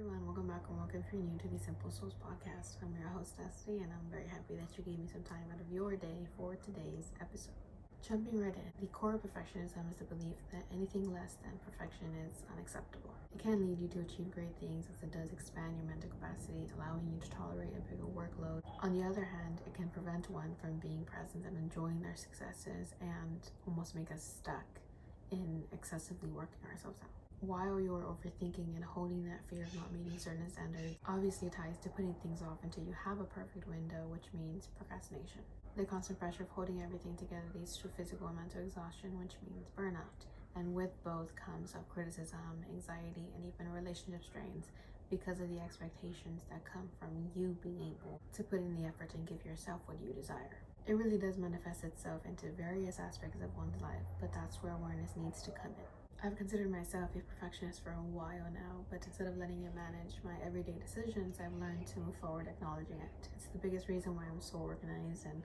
everyone, welcome back and welcome if you're new to the Simple Souls podcast. I'm your host Destiny and I'm very happy that you gave me some time out of your day for today's episode. Jumping right in, the core of perfectionism is the belief that anything less than perfection is unacceptable. It can lead you to achieve great things as it does expand your mental capacity, allowing you to tolerate a bigger workload. On the other hand, it can prevent one from being present and enjoying their successes and almost make us stuck in excessively working ourselves out. While you're overthinking and holding that fear of not meeting certain standards obviously ties to putting things off until you have a perfect window, which means procrastination. The constant pressure of holding everything together leads to physical and mental exhaustion, which means burnout. And with both comes self-criticism, anxiety, and even relationship strains because of the expectations that come from you being able to put in the effort and give yourself what you desire. It really does manifest itself into various aspects of one's life, but that's where awareness needs to come in. I've considered myself a perfectionist for a while now, but instead of letting it manage my everyday decisions, I've learned to move forward acknowledging it. It's the biggest reason why I'm so organized and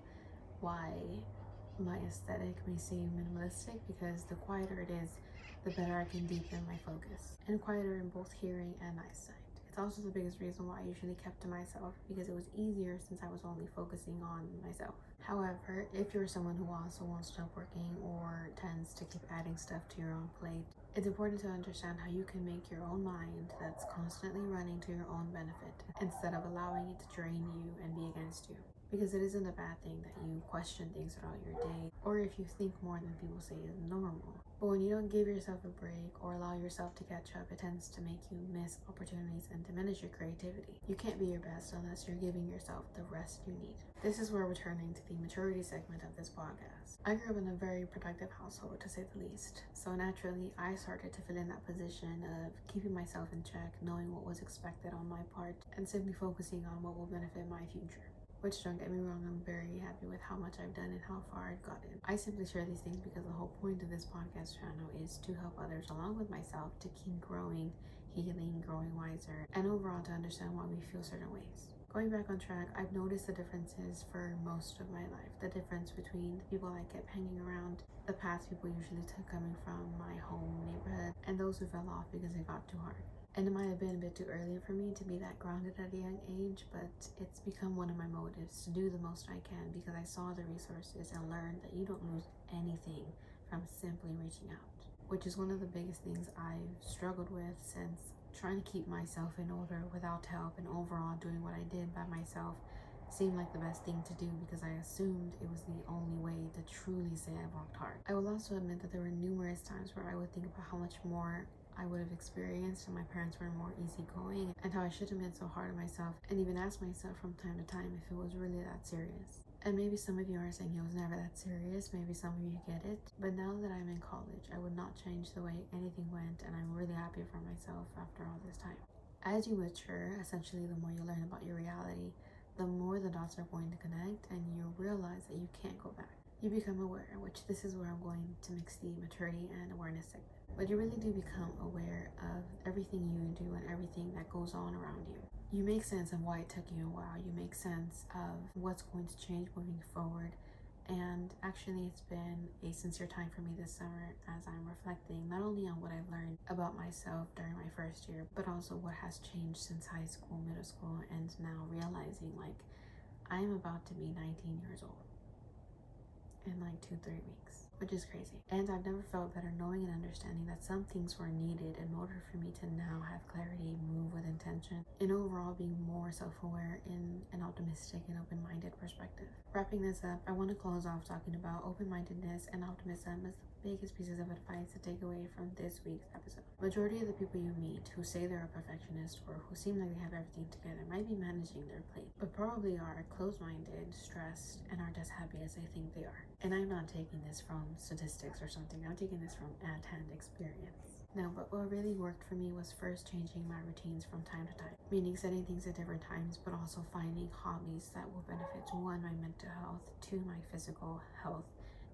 why my aesthetic may seem minimalistic, because the quieter it is, the better I can deepen my focus, and quieter in both hearing and eyesight. It's also the biggest reason why I usually kept to myself, because it was easier since I was only focusing on myself. However, if you're someone who also won't stop working or tends to keep adding stuff to your own plate, it's important to understand how you can make your own mind that's constantly running to your own benefit instead of allowing it to drain you and be against you. Because it isn't a bad thing that you question things throughout your day, or if you think more than people say is normal. But when you don't give yourself a break or allow yourself to catch up, it tends to make you miss opportunities and diminish your creativity. You can't be your best unless you're giving yourself the rest you need. This is where we're turning to the maturity segment of this podcast. I grew up in a very productive household, to say the least. So naturally, I started to fill in that position of keeping myself in check, knowing what was expected on my part, and simply focusing on what will benefit my future. Which, don't get me wrong, I'm very happy with how much I've done and how far I've gotten. I simply share these things because the whole point of this podcast channel is to help others along with myself to keep growing, healing, growing wiser, and overall to understand why we feel certain ways. Going back on track, I've noticed the differences for most of my life. The difference between the people I kept hanging around, the paths people usually took coming from my home neighborhood, and those who fell off because it got too hard. And it might have been a bit too early for me to be that grounded at a young age, but it's become one of my motives to do the most I can because I saw the resources and learned that you don't lose anything from simply reaching out, which is one of the biggest things I've struggled with since trying to keep myself in order without help, and overall doing what I did by myself seemed like the best thing to do because I assumed it was the only way to truly say I worked hard. I will also admit that there were numerous times where I would think about how much more I would have experienced and my parents were more easygoing, and how I should have been so hard on myself, and even asked myself from time to time if it was really that serious. And maybe some of you are saying it was never that serious, maybe some of you get it, but now that I'm in college, I would not change the way anything went, and I'm really happy for myself after all this time. As you mature, essentially the more you learn about your reality, the more the dots are going to connect, and you realize that you can't go back. You become aware, which this is where I'm going to mix the maturity and awareness segment. But you really do become aware of everything you do and everything that goes on around you. You make sense of why it took you a while. You make sense of what's going to change moving forward. And actually, it's been a sincere time for me this summer as I'm reflecting not only on what I've learned about myself during my first year, but also what has changed since high school, middle school, and now realizing like I'm about to be 19 years old in like 2-3 weeks, which is crazy. And I've never felt better knowing and understanding that some things were needed in order for me to now have clarity, move with intention, and overall being more self-aware in an optimistic and open-minded perspective. Wrapping this up, I want to close off talking about open-mindedness and optimism as the biggest pieces of advice to take away from this week's episode. Majority of the people you meet who say they're a perfectionist or who seem like they have everything together might be managing their plate, but probably are closed-minded, stressed, and aren't as happy as they think they are. And I'm not taking this from statistics or something, I'm taking this from at-hand experience. No, but what really worked for me was first changing my routines from time to time, meaning setting things at different times, but also finding hobbies that will benefit, 1, my mental health, 2, my physical health,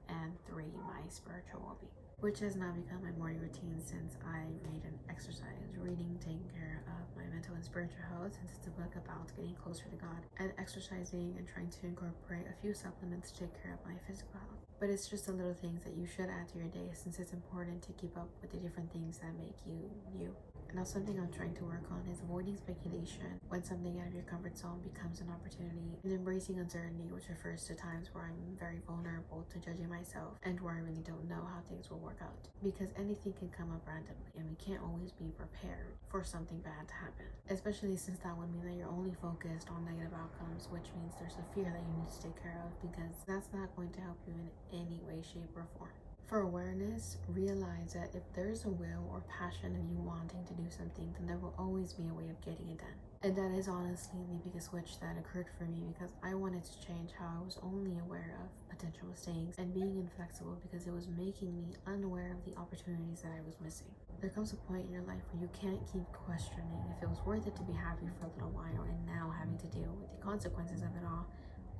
and 3, my spiritual well-being, which has now become my morning routine since I made an exercise, reading, taking care of my mental and spiritual health, since it's a book about getting closer to God, and exercising and trying to incorporate a few supplements to take care of my physical health. But it's just the little things that you should add to your day, since it's important to keep up with the different things that make you you. Now, something I'm trying to work on is avoiding speculation when something out of your comfort zone becomes an opportunity, and embracing uncertainty, which refers to times where I'm very vulnerable to judging myself and where I really don't know how things will work out. Because anything can come up randomly, and we can't always be prepared for something bad to happen. Especially since that would mean that you're only focused on negative outcomes, which means there's a fear that you need to take care of, because that's not going to help you in any way, shape, or form. For awareness, realize that if there's a will or passion of you wanting to do something, then there will always be a way of getting it done. And that is honestly the biggest switch that occurred for me, because I wanted to change how I was only aware of potential mistakes and being inflexible, because it was making me unaware of the opportunities that I was missing. There comes a point in your life where you can't keep questioning if it was worth it to be happy for a little while and now having to deal with the consequences of it all,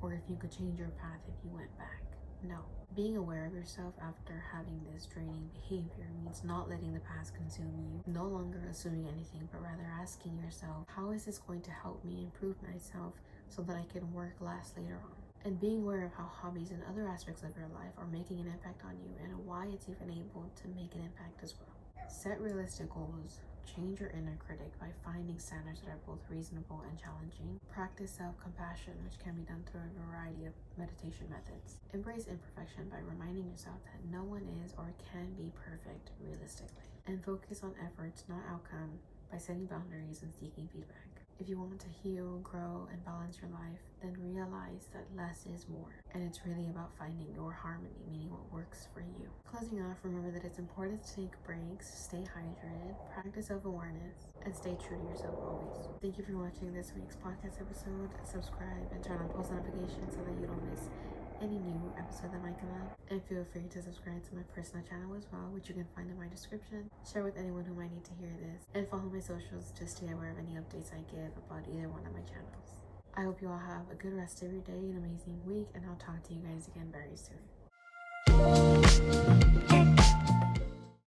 or if you could change your path if you went back. No. Being aware of yourself after having this draining behavior means not letting the past consume you, no longer assuming anything, but rather asking yourself, how is this going to help me improve myself so that I can work less later on? And being aware of how hobbies and other aspects of your life are making an impact on you, and why it's even able to make an impact as well. Set realistic goals. Change your inner critic by finding standards that are both reasonable and challenging. Practice self-compassion, which can be done through a variety of meditation methods. Embrace imperfection by reminding yourself that no one is or can be perfect realistically. And focus on efforts, not outcome, by setting boundaries and seeking feedback. If you want to heal, grow, and balance your life, then realize that less is more. And it's really about finding your harmony, meaning what works for you. Closing off, remember that it's important to take breaks, stay hydrated, practice self-awareness, and stay true to yourself always. Thank you for watching this week's podcast episode. Subscribe and turn on post notifications so that you don't miss any new episode that might come out. And feel free to subscribe to my personal channel as well, which you can find in my description. Share with anyone who might need to hear this, and follow my socials to stay aware of any updates I give about either one of my channels. I hope you all have a good rest of your day, an amazing week, and I'll talk to you guys again very soon.